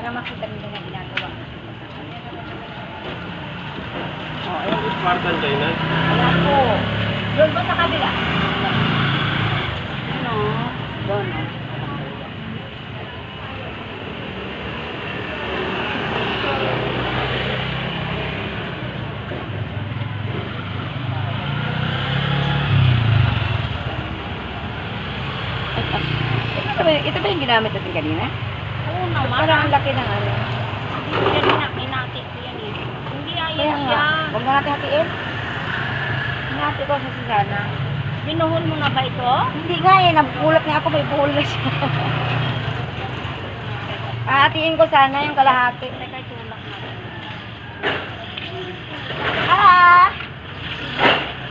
Para makita nila na ginagawa. Oh, ayan yung Spartan China. Ayan po. Doon po sa kabila. Ano? Doon, no? Ito ba yung ginamit natin kanina? Oo naman. Parang ang laki ng ano. Hindi yan inakit ko yan eh. Hindi Kaya ayan nga. siya. Huwag na natin hatiin. Hinati ko sa Susana. Binuhol mo na ba ito? Hindi nga eh. Nagpulot niya ako. May buhol na siya. Hatiin ko sana yung kalahati. Teka, tulak na.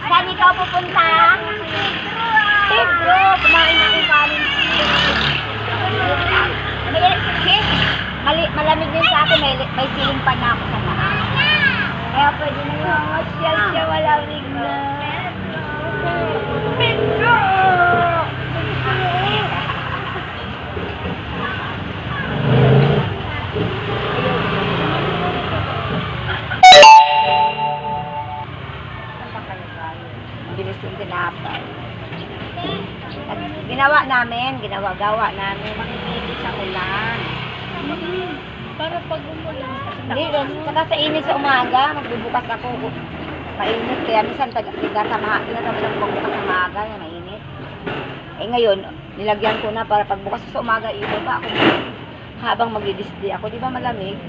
Saan ikaw pupunta? Pedro! Kumain na yung kanin. Sis, malamig din sa akin. May siling pa na ako sa taas. Kaya pwede na yung masyal siya. Malamig na. Pedro! Bilis yung tinapay. Ginawa namin. Makikinig sa ulan. Para pag umulan. Hindi, saka sa init sa umaga, magbubukas ako. Mainit, kaya minsan tinatama ng pagbukas sa umaga, na mainit. Eh ngayon, nilagyan ko na para pagbukas sa umaga, ibaba ako habang magdidisdi ako. Di ba malamig?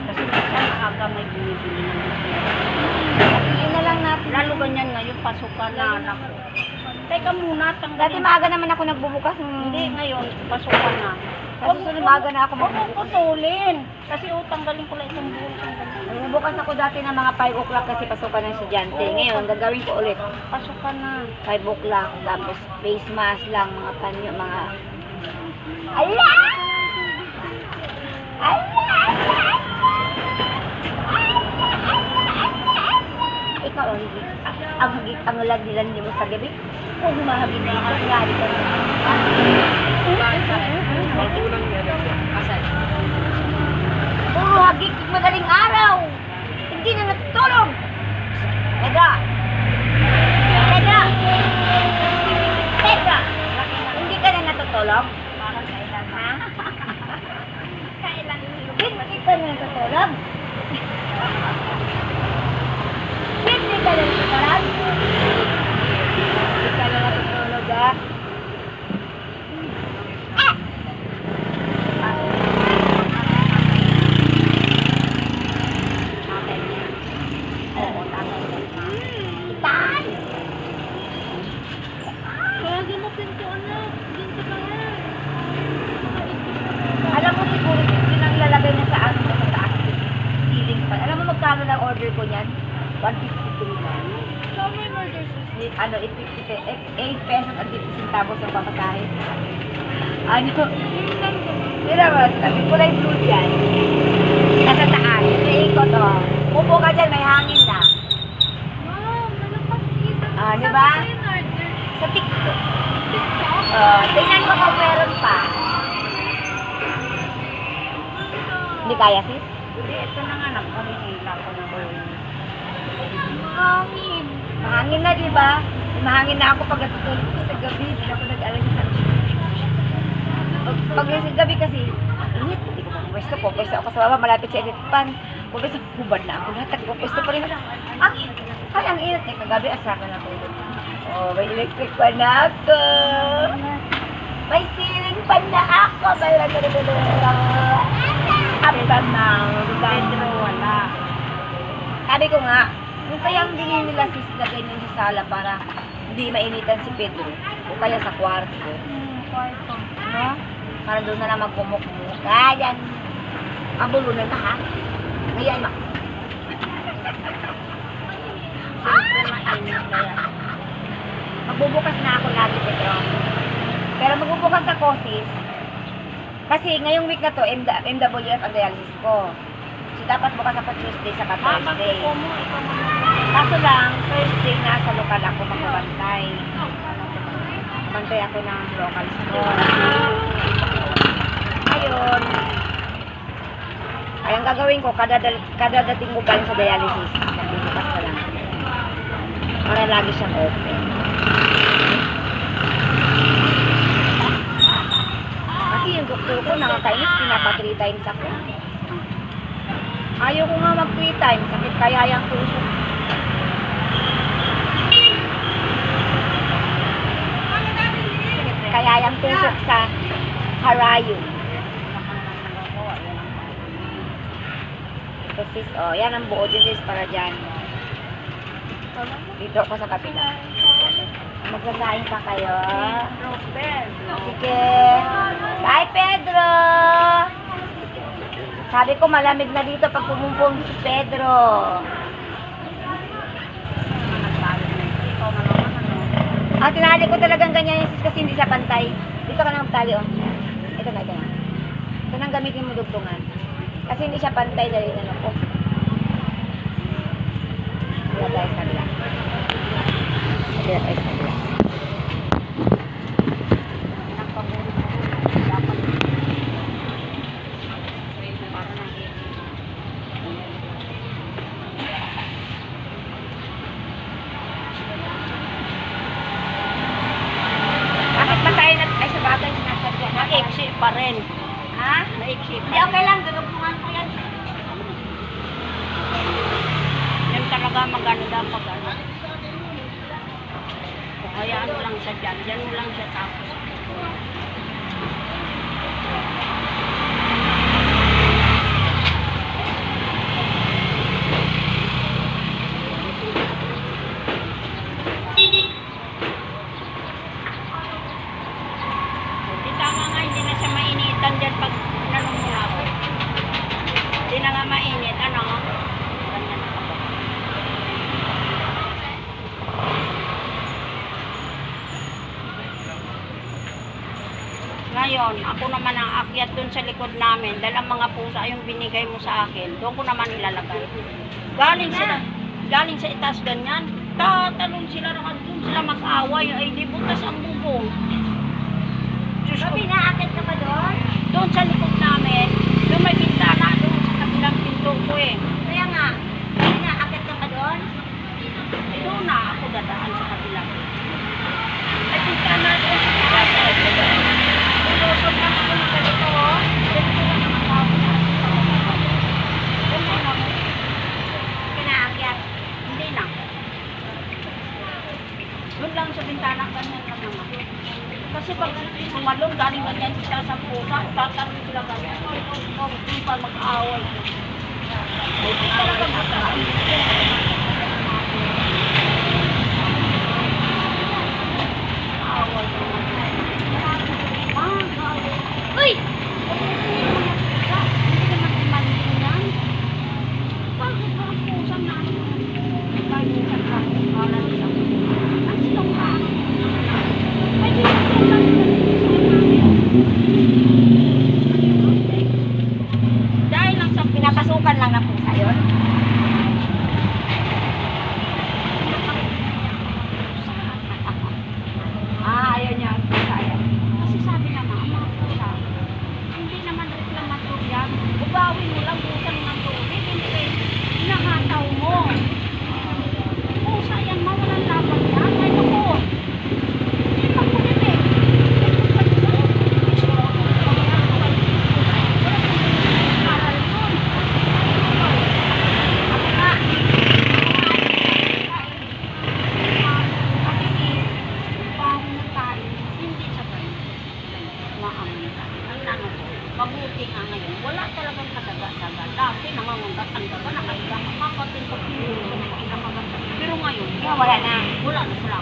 Kasi minsan maaga may binibili ng Hatiin na lang natin. lalo ganyan ngayon, pasukan na anak ko. Teka muna, Dati tanggalin. maaga naman ako nagbubukas. Hindi, ngayon, pasukan na. Sa susunod maaga na ako Huwag mo magbubukas. putulin. Kasi tanggalin ko lang itong buhol. Nagbubukas ako dati ng mga 5 o'clock kasi pasukan ng estudyante. Ngayon, gagawin ko ulit. Pasukan na. 5 o'clock, tapos face mask lang, mga panyo, mga... Ala! Ikaw, ang lagdilan niyo mo sa gabi, kung humahagin na ako, yari ka na. Magulang yan. Asan? Puro hagik, madaling araw. Hindi na natutulog. Pedra! Pedra! Pedra! Hindi ka na natutulog? Para kailan ha? Kailan Hindi ka na natutulog? Hindi ka na natutulog? Hindi ka na natutulog, ha? Oo, tatay. Itan! Kaya di mo pinto anak. Dito ka nga. Alam mo siguro yun ang lalagay niya sa ano sa taas. Ceiling fan. Alam mo magkano lang order ko niyan? 153 lang. So may murder Ano, 8 pesos at 50 centavos ang papatahin. Ano? Yun naman, sabi kulay blue dyan. Nasa taas. Iikot to. Upo ka dyan, may hangin na. Wow, malakas isa. Ah, di ba? order? Sa TikTok. TikTok? Tingnan ko kung meron pa. Hindi kaya, sis? Hindi, ito na nga lang. Pamihila ko na ba yun? Hangin. Mahangin na, di ba? Mahangin na ako pag natutulog ko sa gabi. Hindi ako nag-alam sa pag sa gabi kasi, init. Hindi ko pwesto po. Pwesto ako sa baba, malapit sa init pan. Pwesto, hubad na ako. Lahat, pwesto pa rin ako. Ay, ang init. Eh, kagabi, asa ka na tulog. Oh, may electric pan na ako. May ceiling pan na ako. Abtan na. Pedro, wala. Sabi ko nga, yung kayang bilhin nila sis na ganyan sa sala para hindi mainitan si Pedro o kaya sa kwarto. Kwarto. No? Para doon na lang magkumukmuk. Ayan. Abulunan ka ha? Ngayon ma. Siyempre, mainit kaya. Magbubukas na ako lagi, Pedro. Pero magbubukas ako sis. Kasi ngayong week na to, MWF ang dialysis ko. So dapat bukas ako Tuesday sa Thursday. Ko mo, ikaw mo. Kaso lang, Thursday nasa lokal ako magbabantay. Bantay ako ng local store. Ayun, ang gagawin ko, kada dating ko galing sa dialysis, magbubukas na lang. Para lagi siyang open. Kasi yung doktor ko, nakakainis, pinapa 3 times ako. Ayaw ko nga mag 3 times, sakit kaya yung tusok. Sakit kaya yung tusok sa harayo. Ito sis, oh, yan ang buo din sis para dyan. Dito ako sa kapila. Magsasahin pa kayo. Sige. Bye, Pedro! Sabi ko malamig na dito pag pumumpong si Pedro. Tinali ko talagang ganyan yung sis kasi hindi siya pantay. Dito ka na magtali, oh. Ito na, ito na. Ito nang gamitin mo dugtungan. Kasi hindi siya pantay dahil ano po. Wala tayo sa kabila. Wala tayo sa kabila. Bakit ba tayo ay sa bagay sinasadya? Naiksi pa rin. Ha? Naiksi pa Hindi, okay lang. Dudugtungan ko yan. Yan talaga maganda pag ano. Kung hayaan mo lang siya dyan, dyan mo lang siya tapos. Di tama nga, hindi na siya mainitan dyan pag nanumula ko. Hindi na nga mainit, ano? Ganyan na ako. Ngayon, ako naman ang akyat dun sa likod namin dahil ang mga pusa yung binigay mo sa akin, doon ko naman ilalagay. Galing sa itaas ganyan, tatalon sila naman dun sila mag-away, ay di butas ang bubong. Diyos ko, Pinaakit ka ba doon? doon sa likod namin, doon may bintana, doon sa kabilang pinto ko eh. Kaya nga, pinaakit ka ba doon? Doon na ako dadaan sa kabilang. Ay, bintana doon sa kabilang. Ulusot lang ako ng ganito, oh. Doon ko lang naman ako. Doon lang ako. Pinaakyat. Hindi na. Doon lang sa bintana, ganyan lang naman. Kasi pag sumalong, galing ganyan sila sa pusa, tatanong sila ganyan. Hindi pa mag-aaway. Hindi talaga mag-aaway. Aaway naman. Uy! Hindi naman imanin yan. Bakit ba ang pusang na ano? Bakit sa kanan nila? Ang silang kanan. Ay, di ba silang dahil lang sa Pinapasukan lang ng pusa yun. Ayaw niya ang pusa yan. kasi sabi naman, ang mga pusa, hindi naman reklamator yan. Ubawin mo lang pusang ng tubig, hindi hinahataw mo. Pusa yan, mawalang laban yan. Ay, naku. Hindi pa ko din eh. Mabuti nga ngayon, wala talagang kadaga-daga. Dati nangangundat ang daga, nakailang makapatin ko sa mga kinamaganda. Pero ngayon, Kaya wala na. wala na sila.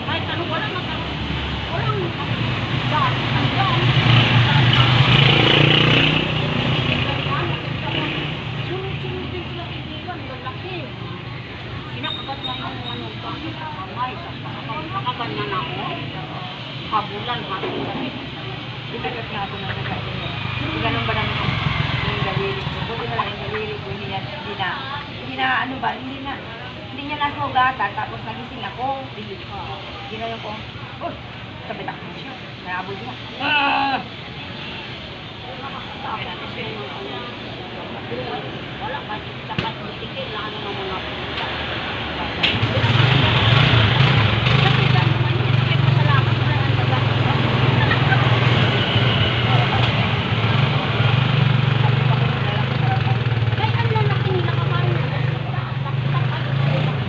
Kahit ano, wala na talaga. Walang dati, hanggang. Sunod-sunod din sila idiwan, lalaki. Pinakagat na yung ano, kamay, sa pakaganyan na ako. Habulan, habulan. Itagat nga ako ng nagkakit. Ganun ba naman yung daliri ko? Buti na lang yung daliri ko, hindi na, hindi niya nasugatan, tapos nagising ako. Ginayon ko, oh, sabi na ko siya. Naabot niya. Wala pa, sapat mo tigil na ano ng mga pumunta. Sakitan naman yun, sakit pasalamat na lang ang baga. Kaya ang lalaki nila kaparin na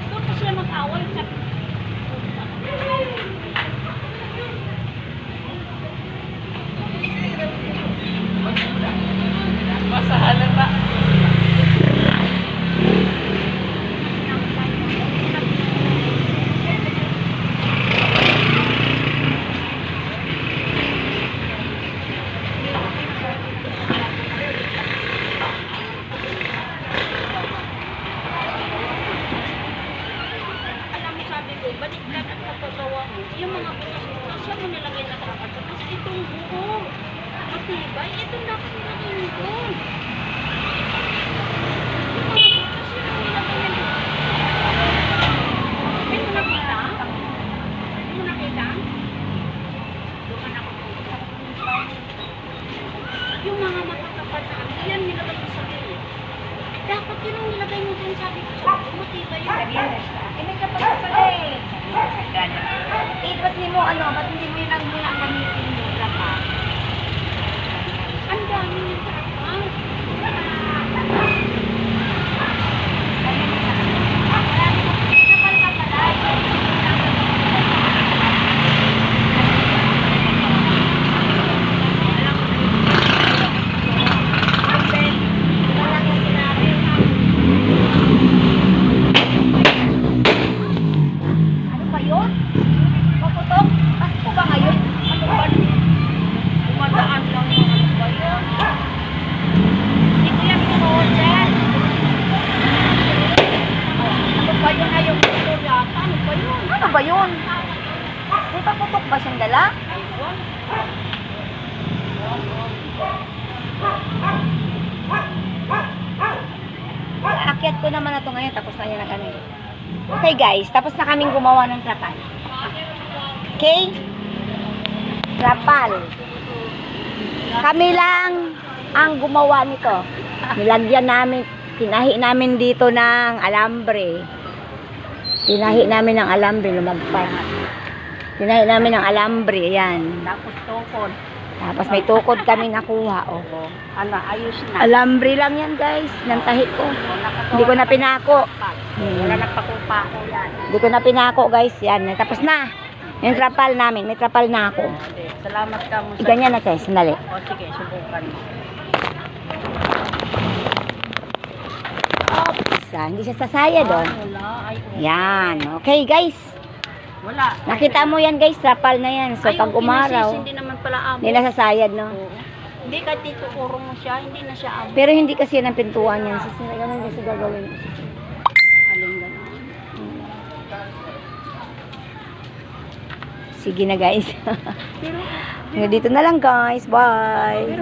doon pa sila mag-away. Masahalan na. Alam mo, sabi ko, balik-balik at kapagawa mo, yung mga butas-butas, siya mo nilagay na dapat. Tapos itong buo, matibay, itong dapat nilagay mo doon. Yung mga butas, yun ang nilagay na doon. Hindi mo nakita? Hindi mo nakita? Duman ako doon. Yung mga makakapal na ano, yan nilagay mo sa doon. Dapat yun ang nilagay mo doon, sabi ko, sabi ko, matibay yun. Sabi yan, may kapag pala eh. Eh, ba't hindi mo ano, ba't hindi mo yun ang muna ang gamitin mo, trapa? Ang dami ng trapal. Kapal ka pala. Wala ka sinabi. Ano ba yun? Paputok? Pasko ba ngayon? Ano ba? Dumadaan lang yung ano ba yun? Hindi ko yan in-order. Ano ba yun na yung Ito yata, ano ba yun? Ano ba yun? May paputok ba siyang dala? Ayun. Aakyat ko naman na to ngayon, tapos na yan na kami. Okay guys, tapos na kaming gumawa ng trapal. Okay? Trapal. Kami lang ang gumawa nito. Nilagyan namin, tinahi namin dito ng alambre. Tinahi namin ng alambre, lumagpas. Tinahi namin ng alambre, yan. Tapos tukod. Tapos may tukod kami nakuha, oh. Ano, ayos na. Alambre lang yan guys, ng tahi ko. Hindi ko na pinako. Wala nagpakupa ko yan. Hindi ko na pinako guys, yan. Tapos na. Yung trapal namin, may trapal na ako. Salamat ka mo sa... Ganyan na tayo, sandali. O sige, subukan mo. Oops, hindi siya sasaya doon. Wala, ay oo. Yan, okay guys. Wala. Nakita mo yan guys, trapal na yan. So Ay, pag oo, umaraw, pinasis, hindi naman pala amo. hindi na sasayad, no? Oo. Hindi ka dito urong mo siya, hindi na siya amo. Pero hindi kasi yan ang pintuan yan. Kasi ganun kasi gagawin. Alin gano'n. Sige na guys. Pero, Dito na lang guys. Bye.